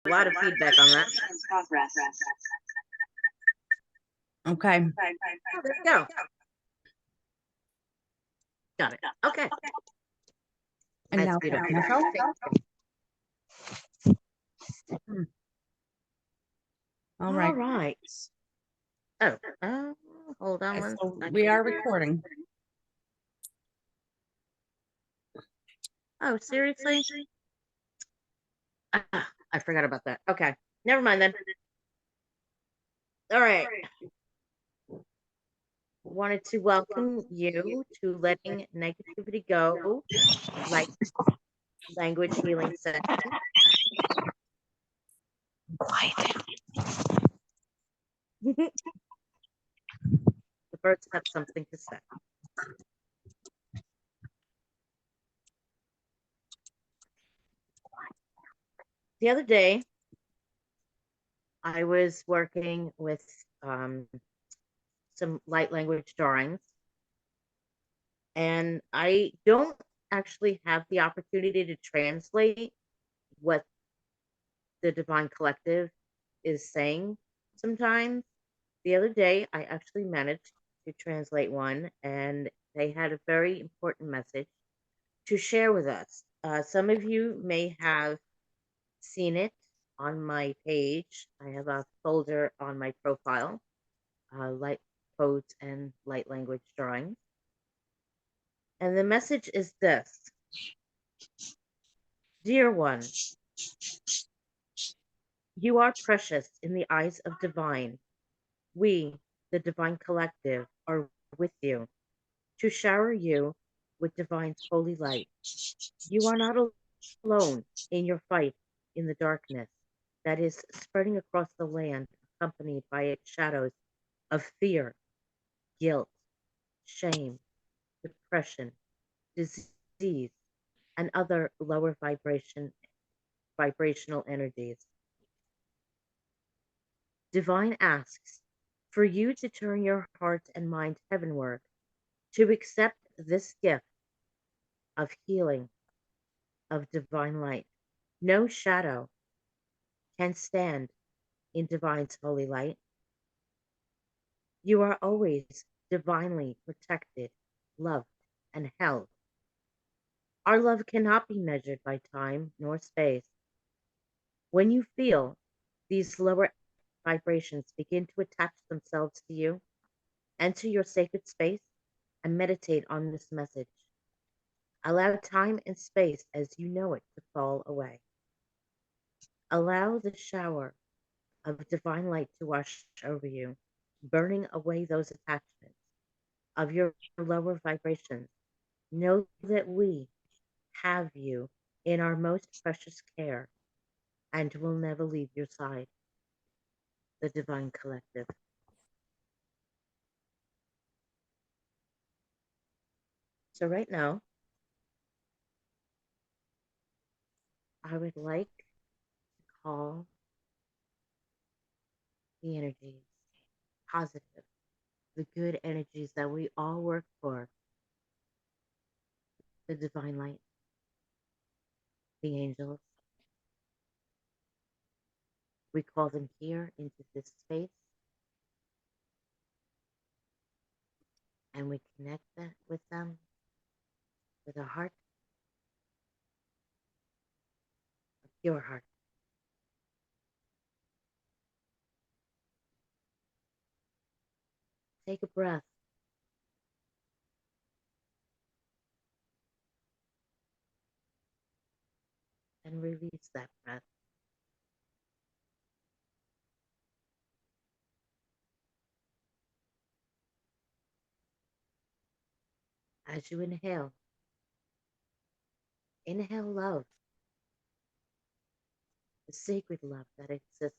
a lot of feedback on that. Okay. Oh, there you go. Got it. Okay. And That's now beautiful. echo. All All right. right. Oh, hold on one So second. we are recording. Oh, seriously? I forgot about that. Okay. Never mind then. All right. Wanted to welcome you to Letting Negativity Go, like language healing session. The birds have something to say. The other day, I was working with some light language drawings, and I don't actually have the opportunity to translate what the Divine Collective is saying sometimes. The other day, I actually managed to translate one, and they had a very important message to share with us. Some of you may have seen it on my page. I have a folder on my profile, light codes and light language drawings. And the message is this: Dear one, you are precious in the eyes of divine. We, the Divine Collective, are with you to shower you with divine's holy light. You are not alone in your fight in the darkness that is spreading across the land, accompanied by its shadows of fear, guilt, shame, depression, disease, and other lower vibrational energies. Divine asks for you to turn your heart and mind heavenward, to accept this gift of healing, of divine light. No shadow can stand in divine's holy light. You are always divinely protected, loved, and held. Our love cannot be measured by time nor space. When you feel these lower vibrations begin to attach themselves to you, enter your sacred space and meditate on this message. Allow time and space as you know it to fall away. Allow the shower of divine light to wash over you, burning away those attachments of your lower vibrations. Know that we have you in our most precious care and will never leave your side. The Divine Collective. So right now, I would like to call the energies positive, the good energies that we all work for, the divine light, the angels. We call them here into this space, and we connect with them with a heart, a pure heart. Take a breath. And release that breath. As you inhale love, the sacred love that exists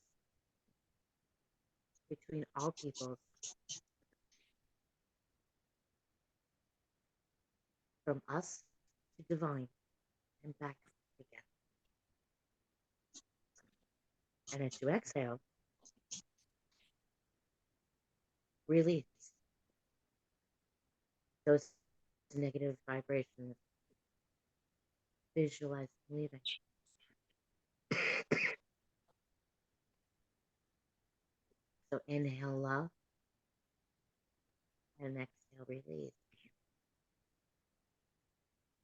between all peoples, from us to divine and back again. And as you exhale, release those negative vibrations. Visualize them leaving. So inhale love and exhale release.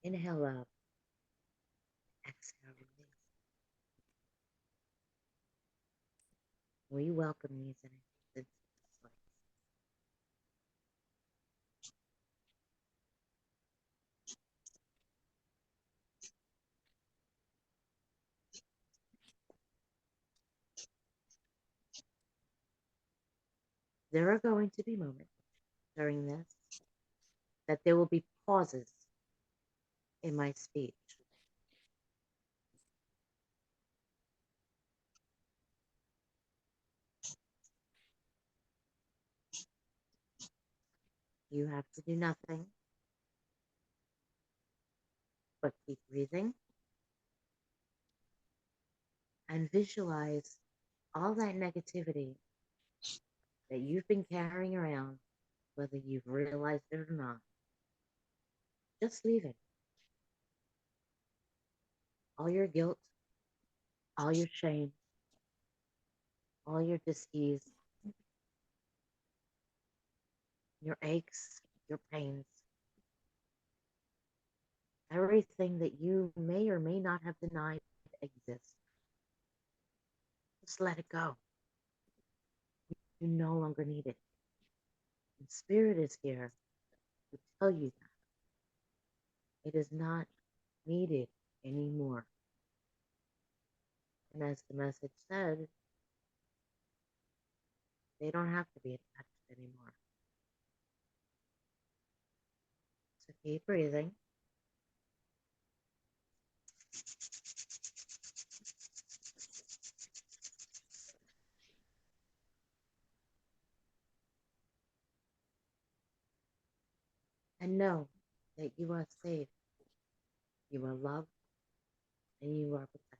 Inhale love, exhale release. We welcome these energies into this life. There are going to be moments during this that there will be pauses in my speech. You have to do nothing but keep breathing and visualize all that negativity that you've been carrying around, whether you've realized it or not. Just leave it. All your guilt, all your shame, all your dis-ease, your aches, your pains, everything that you may or may not have denied exists. Just let it go. You no longer need it. And Spirit is here to tell you that it is not needed anymore. And as the message said, they don't have to be attached anymore. So keep breathing. And know that you are safe, you are loved, and you are protected.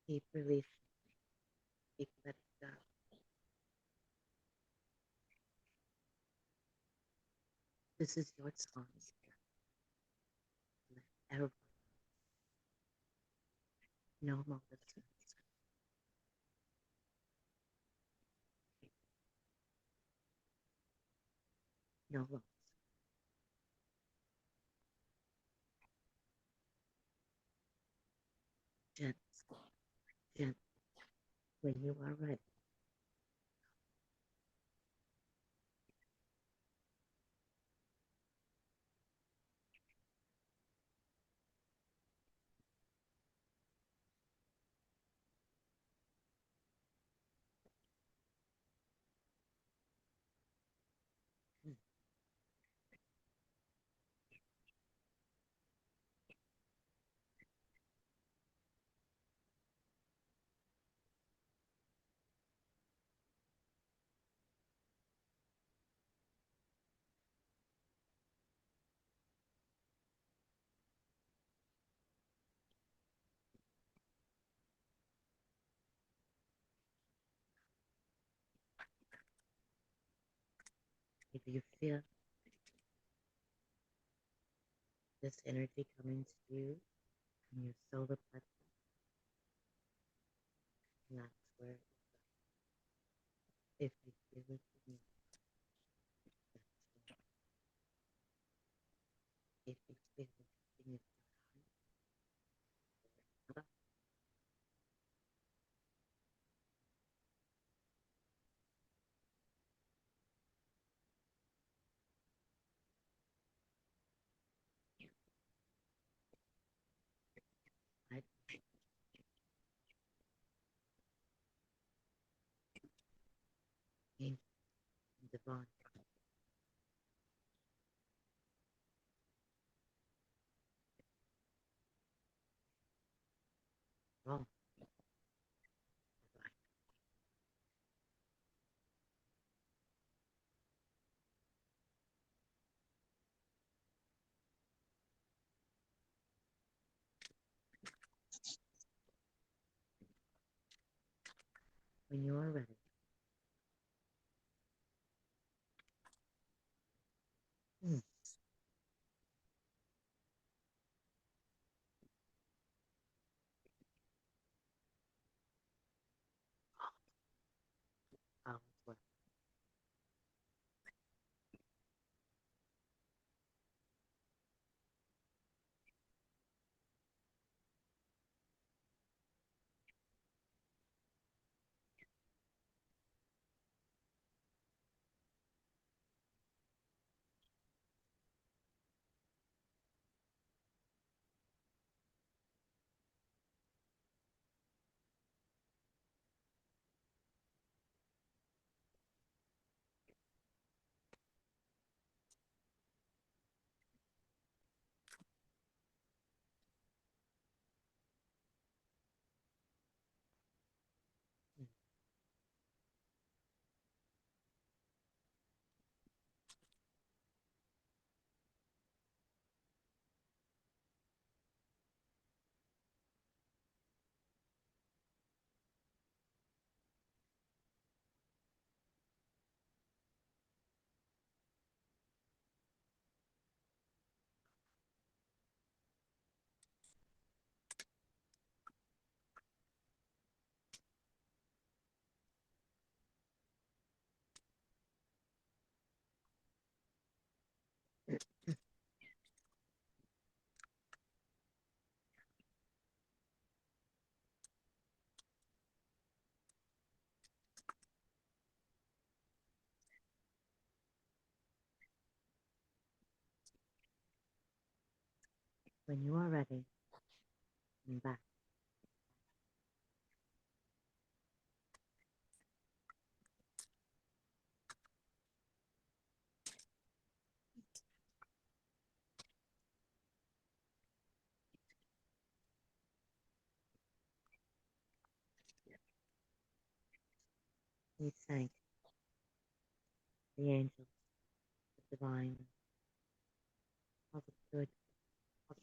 Keep releasing. Keep letting go. This is your time. Let everyone no more listeners. No loss. Gentle. Gentle. When you are ready. If you feel this energy coming to you from your solar plexus, that's where it is. If you feel it in you, that's where. If you feel it in your body, right? Angel and divine. Oh, divine. When you are ready, mm, all is well. Mm. When you are ready, come back. We thank the angels, the divine, all the good, all the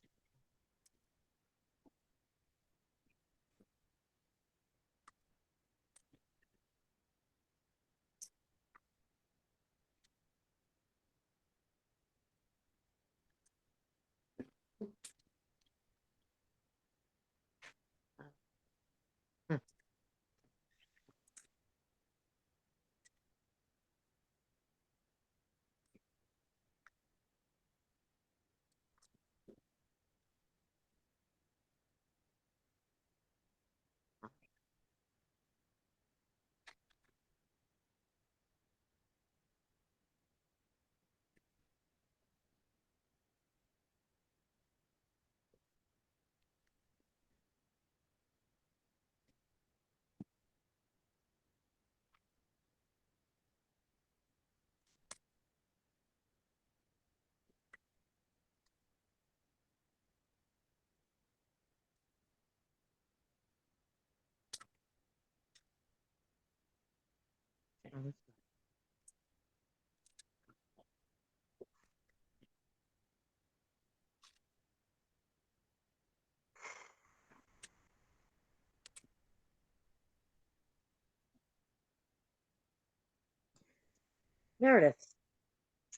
Meredith,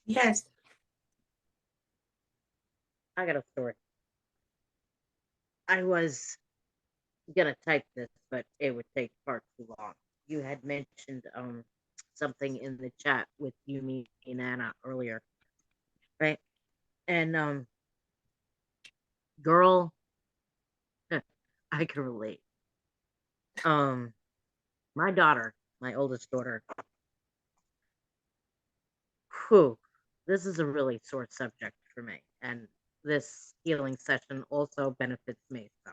Yes. I got a story. I was gonna type this, but it would take far too long. You had mentioned something in the chat with you, me, and Anna earlier, right? And girl, I can relate. Um, my daughter, my oldest daughter, whew, this is a really sore subject for me, and this healing session also benefits me. So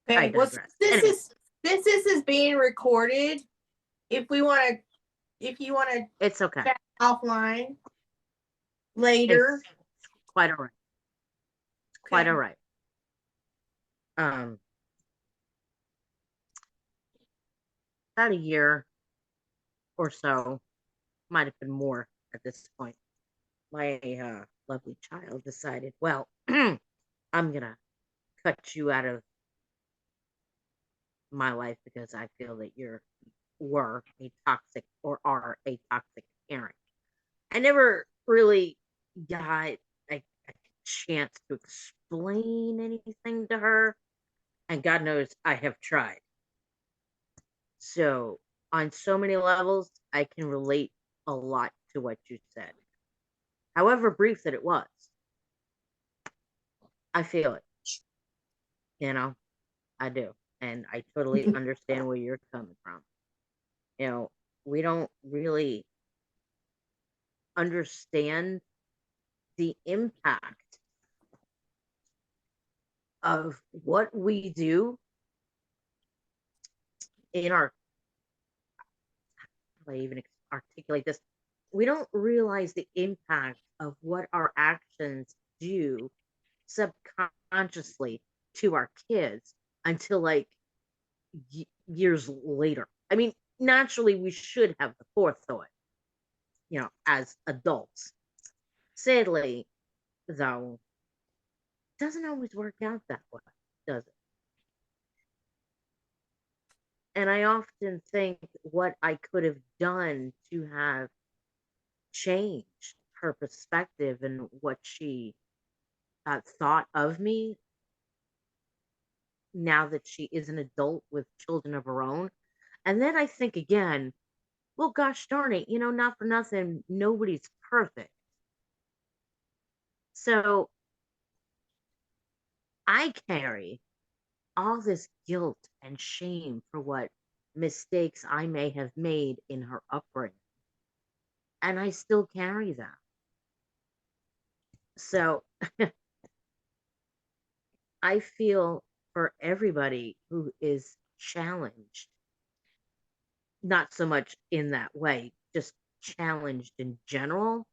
I Okay. Well, digress. this Anyway, is being recorded. If you want to it's okay. chat offline later. It's quite all right. It's quite Okay. all right. Um, about a year or so, might have been more at this point. My lovely child decided, well, I'm gonna cut you out of my life because I feel that were a toxic or are a toxic parent. I never really got a chance to explain anything to her, and God knows I have tried. So, on so many levels, I can relate a lot to what you said. However brief that it was, I feel it. You know, I do. And I totally understand where you're coming from. You know, we don't really understand the impact of what we do in our, how do I even articulate this? We don't realize the impact of what our actions do subconsciously to our kids until like years later. I mean, naturally, we should have the forethought, as adults. Sadly, though, it doesn't always work out that way, does it? And I often think what I could have done to have changed her perspective and what she thought of me now that she is an adult with children of her own. And then I think again, well, gosh darn it, not for nothing, nobody's perfect. So I carry all this guilt and shame for what mistakes I may have made in her upbringing. And I still carry them. So I feel for everybody who is challenged, not so much in that way, just challenged in general,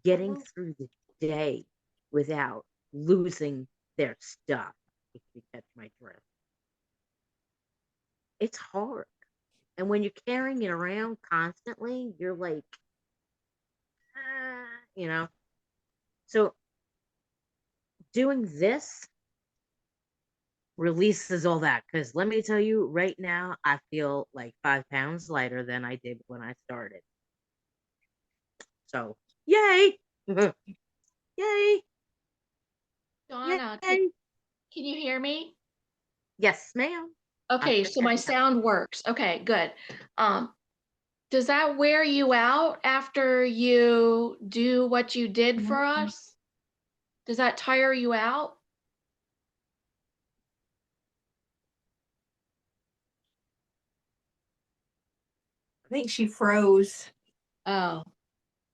getting through the day without losing their stuff, if you catch my drift. It's hard. And when you're carrying it around constantly, you're like, ah, you know. So doing this releases all that. Because let me tell you, right now, I feel like 5 pounds lighter than I did when I started. So, yay! Yay! Donna, Yay! can you hear me? Yes, ma'am. Okay, so my sound works. Okay, good. Does that wear you out after you do what you did for us? Does that tire you out? I think she froze. Oh,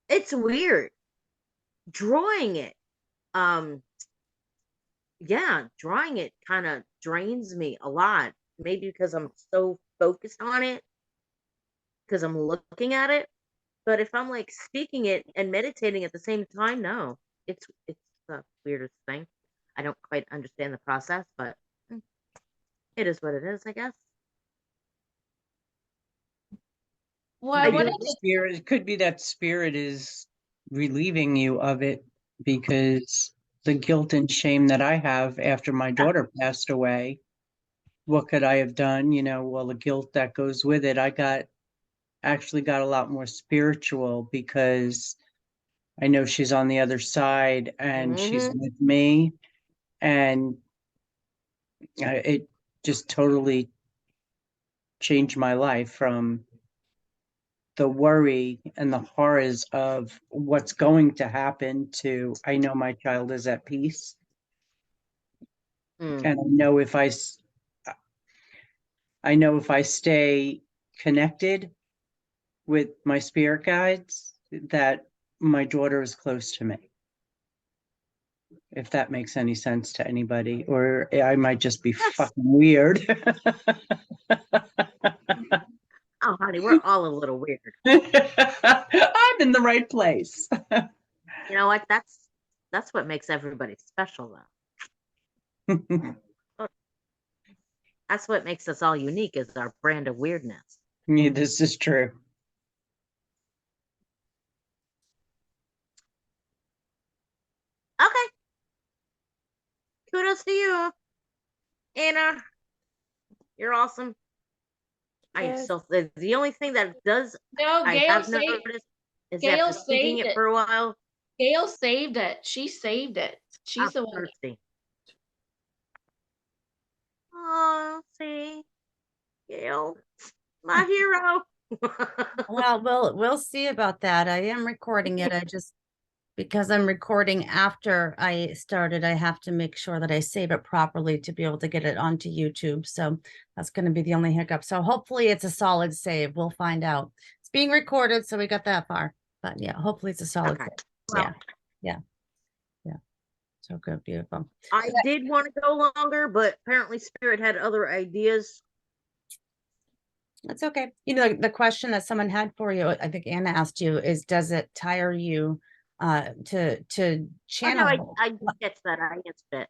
It's weird. Drawing it. Yeah, drawing it kind of drains me a lot. Maybe because I'm so focused on it, because I'm looking at it. But if I'm like speaking it and meditating at the same time, no. It's the weirdest thing. I don't quite understand the process, but it is what it is, I guess. What, I what do. is it? Spirit, it could be that spirit is relieving you of it because the guilt and shame that I have after my daughter passed away, what could I have done? You know, well, the guilt that goes with it, actually got a lot more spiritual because I know she's on the other side and she's Mhm. with me, and it just totally changed my life from the worry and the horrors of what's going to happen to I know my child is at peace, Mm. and I know if I stay connected with my spirit guides that my daughter is close to me. If that makes any sense to anybody, or I might just be Yes. fucking weird. Oh, honey, we're all a little weird. I'm in the right place. You know what? That's what makes everybody special, though. That's what makes us all unique is our brand of weirdness. Yeah, this is true. Okay. Kudos to you, Anna. You're awesome. I Yes. still the only thing that does No, I Gail have saved, noticed is Gail after speaking saved it it. for a while, Gail saved it. She saved it. I'm She's the one. thirsty. Oh, see, Gail, my hero. Well, we'll see about that. I am recording it. I just, because I'm recording after I started, I have to make sure that I save it properly to be able to get it onto YouTube. So that's going to be the only hiccup. So hopefully it's a solid save. We'll find out. It's being recorded, so we got that far. But yeah, hopefully it's a solid Okay. save. Well, Yeah. So good, beautiful. I did want to go longer, but apparently Spirit had other ideas. That's okay. You know, the question that someone had for you, I think Anna asked you, is does it tire you to Oh, no, channel? I get that. I answered it.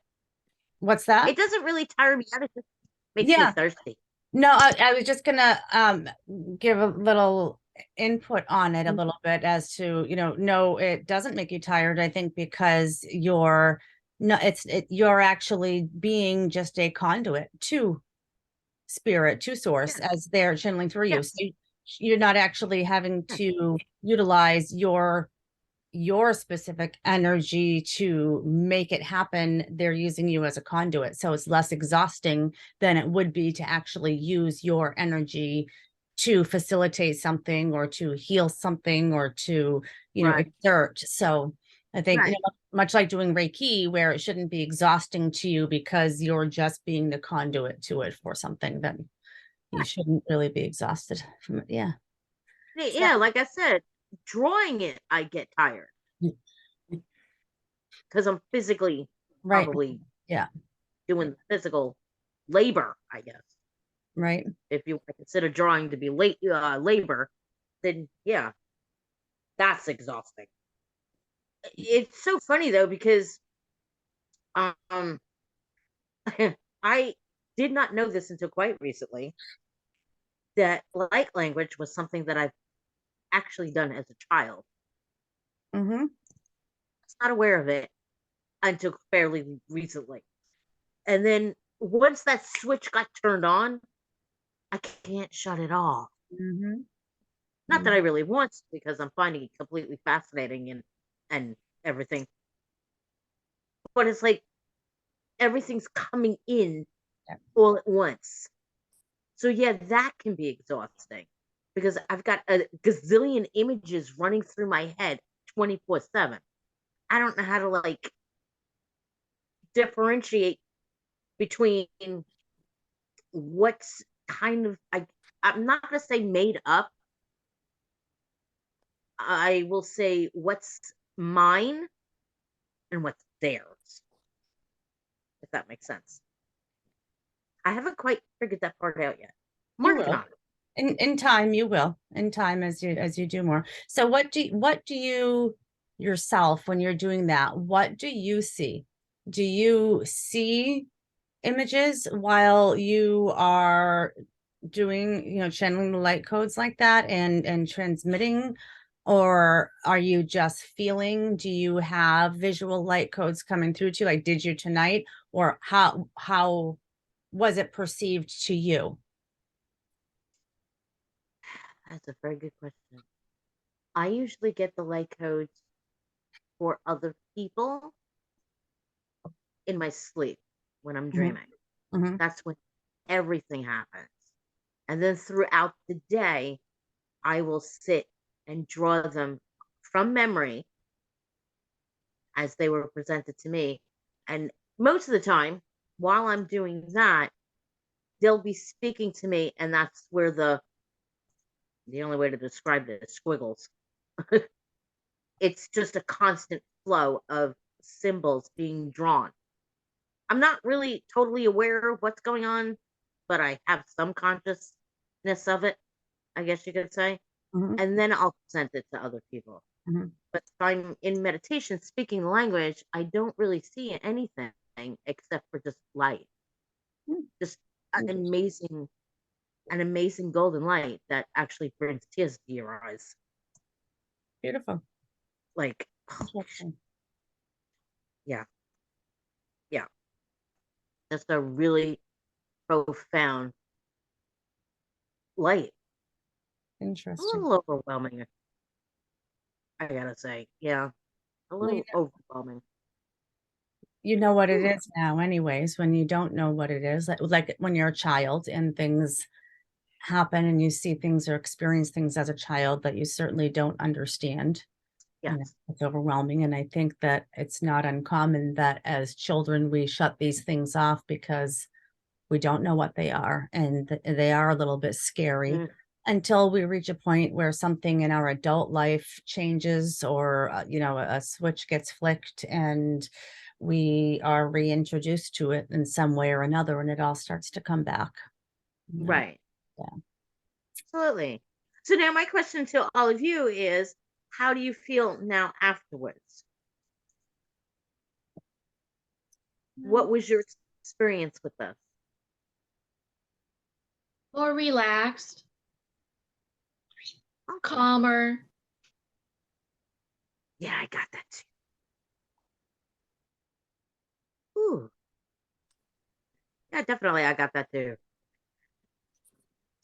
What's that? It doesn't really tire me out. It just makes me Yeah. thirsty. No, I was just gonna give a little input on it a little bit as to, no, it doesn't make you tired. I think because you're you're actually being just a conduit to spirit, to source, Yeah. as they're channeling through Yeah. you. So you're not actually having to utilize your specific energy to make it happen. They're using you as a conduit, so it's less exhausting than it would be to actually use your energy to facilitate something or to heal something or to Right. exert. So I think Right. much like doing Reiki, where it shouldn't be exhausting to you because you're just being the conduit to it for something, then you shouldn't really be exhausted from it. Yeah. Yeah, like I said, drawing it, I get tired because I'm physically Right. probably Yeah. doing physical labor, I guess. Right. If you consider drawing to be labor, then yeah, that's exhausting. It's so funny though because um I did not know this until quite recently that light language was something that I've actually done as a child. Mm-hmm. I was not aware of it until fairly recently. And then once that switch got turned on, I can't shut it off. Mm-hmm. Not that I really want to, because I'm finding it completely fascinating and everything. But it's like everything's coming in all at once. So yeah, that can be exhausting because I've got a gazillion images running through my head 24/7. I don't know how to like differentiate between what's kind of I'm not going to say made up. I will say what's mine and what's theirs, if that makes sense. I haven't quite figured that part out yet. I'm You working will. on it. In time, you will. In time, as you do more. So what do you yourself, when you're doing that, what do you see? Do you see images while you are doing, channeling the light codes like that and transmitting, or are you just feeling? Do you have visual light codes coming through to you? Like, did you tonight, or how was it perceived to you? That's a very good question. I usually get the light codes for other people in my sleep when I'm Mhm. dreaming. Mhm. That's when everything happens. And then throughout the day, I will sit and draw them from memory as they were presented to me. And most of the time, while I'm doing that, they'll be speaking to me, and that's where the only way to describe it is squiggles. It's just a constant flow of symbols being drawn. I'm not really totally aware of what's going on, but I have some consciousness of it, I guess you could say. Mhm. And then I'll present it to other people. Mhm. But if I'm in meditation speaking the language, I don't really see anything except for just light. Hmm. Just Interesting. an amazing golden light that actually brings tears to your eyes. Beautiful. Like, Interesting. yeah, yeah. That's a really profound light. A Interesting. little overwhelming, I gotta say. Yeah, a Well, little overwhelming. you know what it Ooh, is now anyways. When you don't know what it is, like when you're a child and things happen and you see things or experience things as a child that you certainly don't understand, yes, it's overwhelming. And I think that it's not uncommon that as children we shut these things off because we don't know what they are, and they are a little bit scary mm, until we reach a point where something in our adult life changes, or a switch gets flicked and we are reintroduced to it in some way or another, and it all starts to come back. you know. right, Yeah. absolutely. So now my question to all of you is, how do you feel now afterwards? What was your experience with this? More relaxed, Awesome. calmer. Yeah, I got that too. Ooh, yeah, definitely, I got that too.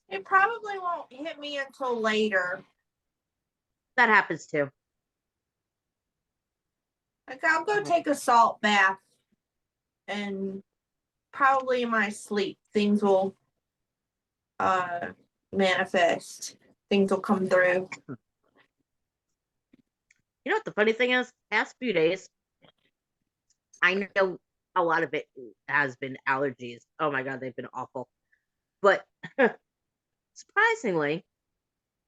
It probably won't hit me until later. That happens too. Like I'll go Mhm. take a salt bath and probably in my sleep things will manifest. Things will come through. You know what the funny thing is? Past few days, I know a lot of it has been allergies. Oh my god, they've been awful. But surprisingly,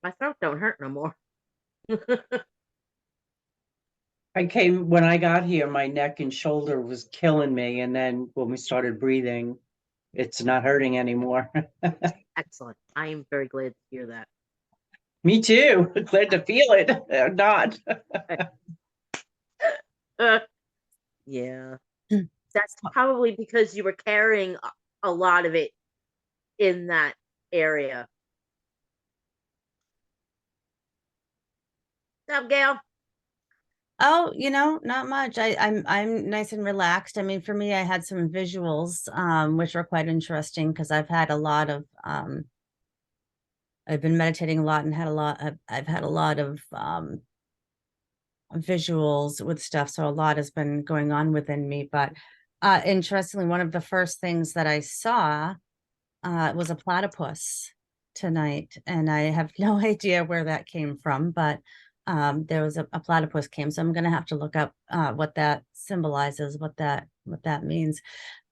my throat don't hurt no more. When I got here, my neck and shoulder was killing me. And then when we started breathing, it's not hurting anymore. Excellent. I am very glad to hear that. Me too. Glad to feel it. Or not. Yeah. Mm. That's probably because you were carrying a lot of it in that area. What's up, Gail? Oh, not much. I'm nice and relaxed. I mean, for me, I had some visuals, which were quite interesting because I've been meditating a lot and I've had a lot of visuals with stuff. So a lot has been going on within me. But interestingly, one of the first things that I saw was a platypus tonight. And I have no idea where that came from, but there was a platypus came. So I'm going to have to look up what that symbolizes, what that means.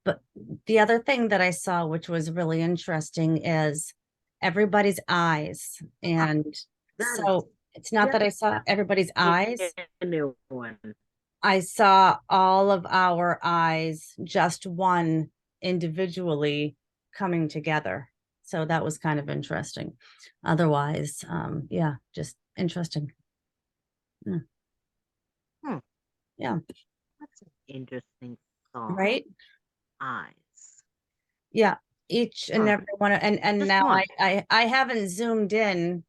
But the other thing that I saw, which was really interesting, is everybody's eyes. And That is so it's not that I saw everybody's eyes. a new one. I saw all of our eyes, just one individually coming together. So that was kind of interesting. Otherwise, yeah, just interesting. Yeah. Hmm, Yeah. that's an interesting thought. Right. Eyes. Yeah. each and Huh. every one, and Just now one. I haven't zoomed in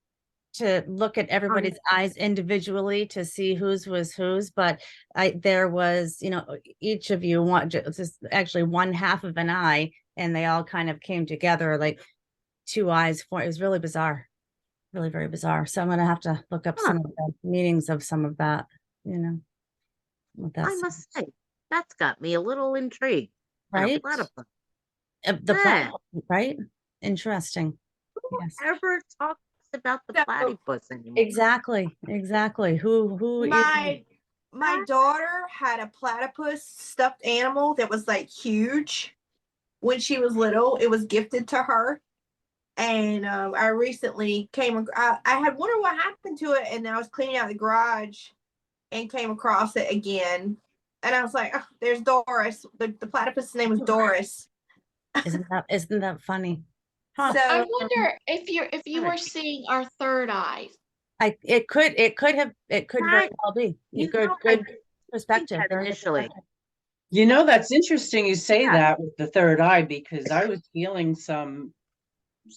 to look at everybody's eyes individually to see whose was whose, but there was, you know, each of you want just actually one half of an eye, and they all kind of came together like two eyes for it was really bizarre, really very bizarre. So I'm gonna have to look up some of the meanings of some of that, you know, what I that's must say, that's got me a little intrigued. And a right. platypus. The Man, right? Interesting. Yes. ever talks about the So platypus anymore? Exactly. Exactly. Who is my daughter had a platypus stuffed animal that was like huge when she was little. It was gifted to her. And I recently I had wondered what happened to it, and I was cleaning out the garage and came across it again. And I was like, oh, there's Doris. The platypus name was Doris. isn't that funny? Huh. So I wonder if you were Right. seeing our third eyes. It could very Right. well be. You Good know, I good think perspective. that Very good initially. perspective. You know, that's interesting you say Yeah. that with the third eye, because I was feeling some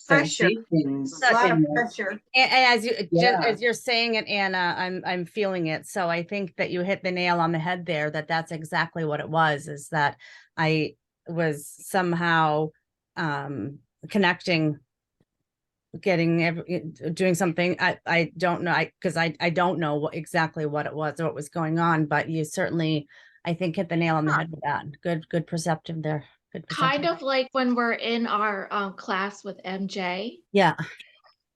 Pressure. sensations a lot in of the, pressure. And as you just yeah. as you're saying it, Anna, I'm feeling it. So I think that you hit the nail on the head there, that's exactly what it was, is that I was somehow connecting, doing something. I don't know, because I don't know exactly what it was or what was going on, but you certainly, I think, hit the nail on the head with that. Good perceptive there. Good Kind perceptive. of like when we're in our class with MJ, Yeah.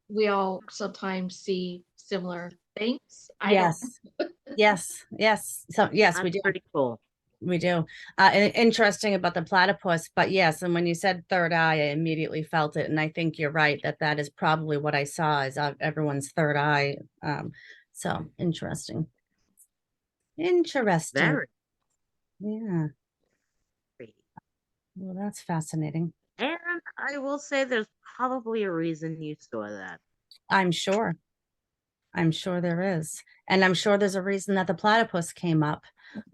we all sometimes see similar things. I don't. Yes. So yes, we That's do. pretty cool. We do. And interesting about the platypus, but yes, and when you said third eye, I immediately felt it, and I think you're right that is probably what I saw, is everyone's third eye. So interesting. Interesting. Very. Yeah. Pretty. Well, that's fascinating. And I will say there's probably a reason you saw that. I'm sure. I'm sure there is. And I'm sure there's a reason that the platypus came up,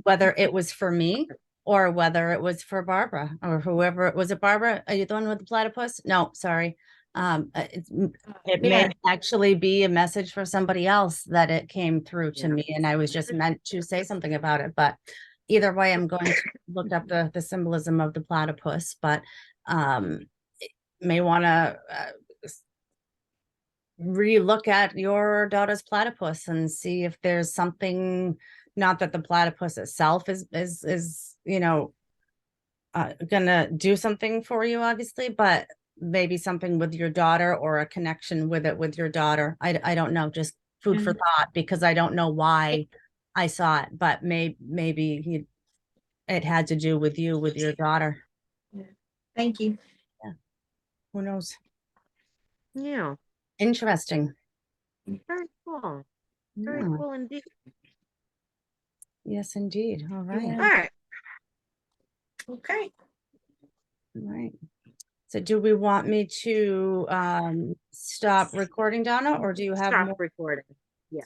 whether it was for me or whether it was for Barbara or whoever. Was it Barbara? Are you the one with the platypus? No, sorry. It may Yeah. actually be a message for somebody else that it came through to Yeah. me, and I was just meant to say something about it. But either way, I'm going to look up the symbolism of the platypus, but may want to re-look at your daughter's platypus and see if there's something, not that the platypus itself is you know gonna do something for you, obviously, but maybe something with your daughter or a connection with it with your daughter. I don't know, just food for thought, because I don't know why I saw it, but maybe it had to do with you, with your daughter. Thank you. Who knows? Yeah. Interesting. Very cool. Very Yeah. cool indeed. Yes, indeed. All right. All right. Okay. All right. So do we want me to stop recording, Donna, or do you have Stop more? recording. Yeah.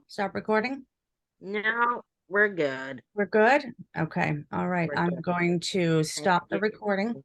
Stop recording? No, we're good. We're good? Okay. All right. We're I'm good. going to stop the you. recording.